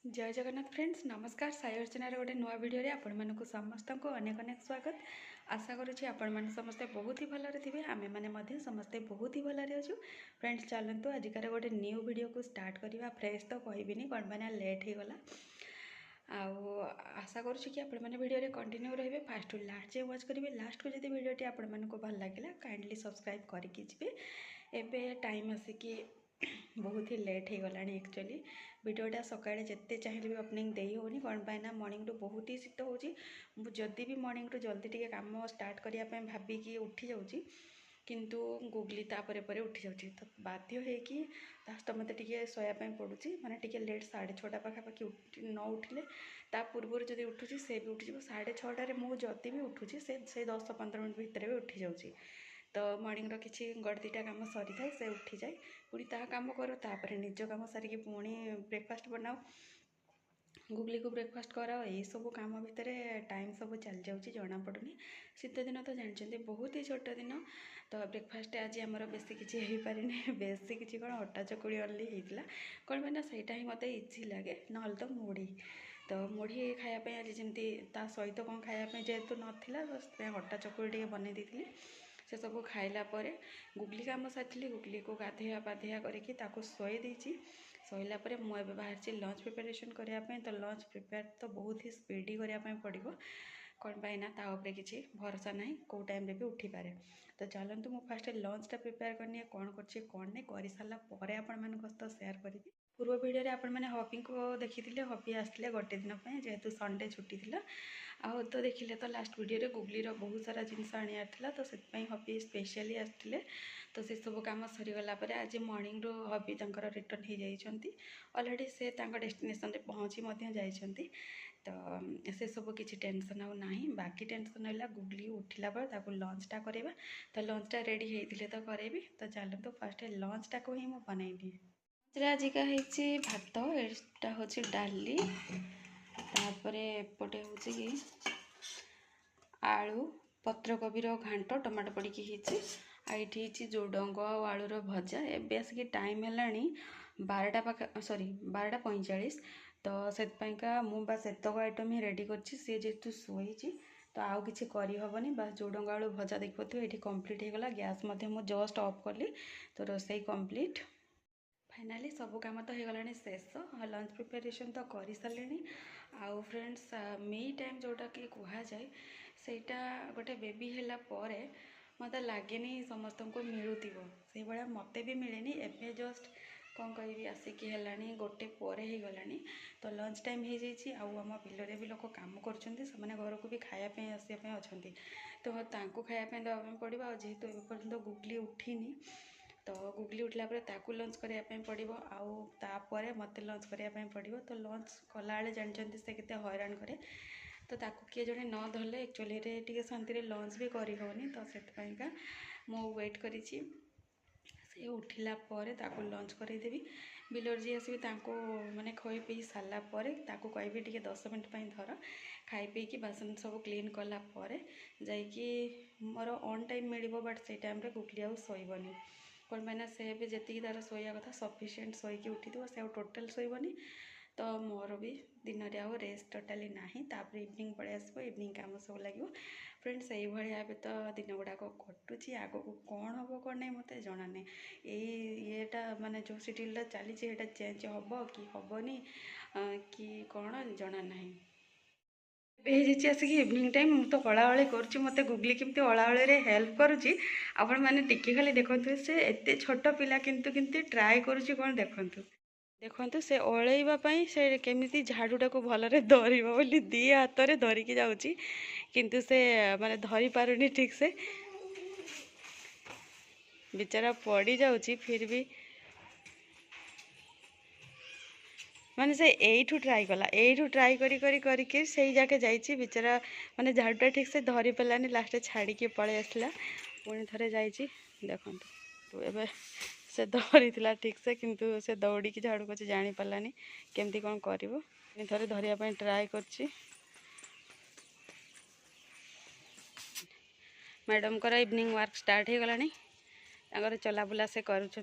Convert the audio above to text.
जय जगन्नाथ फ्रेंड्स नमस्कार साई अर्चनार गोटे नुआ भिडियो आपण मानक समस्त को अनेक अनेक स्वागत। आशा करुँची आपण मैंने समस्ते बहुत ही भलरे थे आमे मैंने समस्ते बहुत ही भलरे अच्छु। फ्रेंड्स चलतु आजिकार गोटे न्यू वीडियो को स्टार्ट करवा। फ्रेश तो कहबिनी कौन मैंने लेट हो गला आउ आशा करुँची कि आपण मैंने वीडियो कंटिन्यू रहिबे फास्ट टू लास्ट जाए वाच करेंगे। लास्ट को जब वीडियोटी आपण मानक भल लगे काइंडली सब्सक्राइब करके जी। एबे टाइम आसिकी बहुत ही लेट हो गला एक्चुअली वीडियोटा सकाळे जिते चाहिए भी ओपनिंग दे होनी कौन पाइना मॉर्निंग टू बहुत ही शीत हो जदि भी मॉर्निंग टू जल्दी टिके काम स्टार्ट करने भाविकी उठी जाऊँगी किंतु गुगली तापर पर उठी जाऊँगी तो बाध्य होता मत शोयापाई पड़ुची माने टिके लेट 6:30 पाखापाखि न उठिले ता पूर्व जब उठुची से भी उठी 6:30 मुझे भी उठुची से 10-15 मिनट भितर भी उठी जाऊँगी। तो मॉर्निंग रो किसी गड़दीटा कम सरी थाए से उठी जाए पुणी ता काम करो तापर निज कम सारिकी पुणी ब्रेकफास्ट बनाओ गुगली को ब्रेकफास्ट कराओ यही सब कम भितर टाइम सब चल जाऊँगी जना पड़ूनी। शीत दिन तो जानते बहुत ही छोट दिन तो ब्रेकफास्ट आज आमर बेसी किसी हो पारे बेसी किसी कौन अटा चकुड़ी ओनली होता कौन मैंने सहीटा ही मत इजी लगे ना तो मुढ़ी तो मुढ़ी खायापी आज जमी ता सहित कौन खायापी जेहेतु नाला तो अटा चकुड़ी बन दी से सब खाइला पर गुगली काम सारी गुगली को गाधेया पाधेया करके शोई देती शोला मुझे बाहर लंच प्रिपरेशन करने तो लंच प्रिपेयर तो बहुत ही स्पीडी करने पड़ो कौन पाई ना ताऊपर किसी भरोसा ना कौ टाइम भी उठी पारे। तो चलतु मु फास्ट लंचटा प्रिपेयर करनी कौन कर नहीं कर सारापर आपण मान सहित सेयार करी। पूर्व वीडियो आपण मैंने हबी को देखी हबी आसते गोटे दिन जेहेतु संडे छुट्टी थी आउ तो देखिले तो लास्ट वीडियो गुगलीर बहुत सारा जिनस आनियार तो से हबी स्पेशली आसते तो से सब कम सरीगला आज मॉर्निंग रू हबी तंकर रिटर्न हो जाइछंती ऑलरेडी से डेस्टिनेशन रे पहुँची जाइछंती तो से सब किसी टेंशन आउ ना बाकी टेंशन है गुगली उठिला लंचटा करवा तो लंचटा रेडी होते तो करेबी। तो चलते फास्ट लंचटा को ही मुझे बनईबी आजिका है भात एटा हूँ डाली तापर एपटे हूँ कि आलू पत्रकोबीर घांट टमाटो पड़ी ये जोडंग आलूर भजा एवं आसिक टाइम है 12टा पाखा सॉरी 12:45 तो से मुझे एतक आइटम ही रेडी कर जेहेतु शोची तो आउ कि करहबनी बस जोडंग आलू भजा देखिए ये कंप्लीट होगला गैस मुझे जस्ट ऑफ कली तो रोसई कंप्लीट फाइनाली सब काम तो हो गला शेष लंच प्रिपरेशन तो कर सारे। आउ फ्रेंड्स मी टाइम जोटा कि कहुए सेटा गोटे बेबी है मत लगे समस्त को मिलूब से भाया मत भी मिले एवं जस्ट कौन कह आसिकी है गोटे पर ही गलानी तो लंच टाइम हो जाइए आम बिलरे भी लोक कम कर घर को भी खायापी आसपी अच्छा तो खायापी देवाई पड़ो आ जेहेतु एपर्तंत गुगली उठिनी तो गुगली उठला ताकू लंच करने पड़ो आउे मत लंच करने पड़ो तो लंच कला जानते से केते हैरान करे तो ताकू किए जड़े न धरले एक्चुअली टे शांति लंच भी करहबनी तो से मु वेट करी से उठिला ताकू लंच करदेवी बिलर जी आसबि माने खोई पी सारापर ताकू कहबी टे 10 मिनट धर खाई पी कि बासन सब क्लीन कला जाइकी मोर ऑन टाइम मिल बट से टाइम गुगली आउ शोबनी कौन पाइना से भी जी तार शोया कथा सफिसीयंट शोकी उठी से टोटाल शोबनी तो मोर भी दिन में आउ रेस्ट टोटाली ना तापर इवनिंग पड़े आसो इवनिंग काम सब लगे। फ्रेंड्स यही भाया तो दिन गुड़ाक कटुची आग को कौन हम कौन नहीं मत जना नहीं येटा माने जो सिड्यूलटा चली चेंज हम कि हेनी कि कौन जना ना आसिक इवनिंग टाइम मुझे तो हलाहली कर मत गुगली केमती हलाहली हेल्प करुँची आपण मैंने टिके खाली देखते से एत छोट पिला किंतु किंतु ट्राए करुँची कौन देखु से ओलैवाई से केमी झाड़ूटा को भलरे धर बोली दी हाथ में धरिकी जाऊँगी किंतु से माने धरी पारुनी ठीक से बेचारा पड़ी जाऊँगी फिर भी माने से यू ट्राए कला यू ट्राए करके से जाके जाइए बेचारा माने झाड़ूटा ठीक से धरी पारानी लास्ट छाड़ी पलि आसला पुणी थे जाइए देखो तो एवं से धरी ठीक से किंतु से दौड़ी की झाड़ू को जानी पारानी केमती कौन कर थे धरिया ट्राए कर मैडम को इवनिंग वर्क स्टार्ट हो गला चलाबुला से करुँच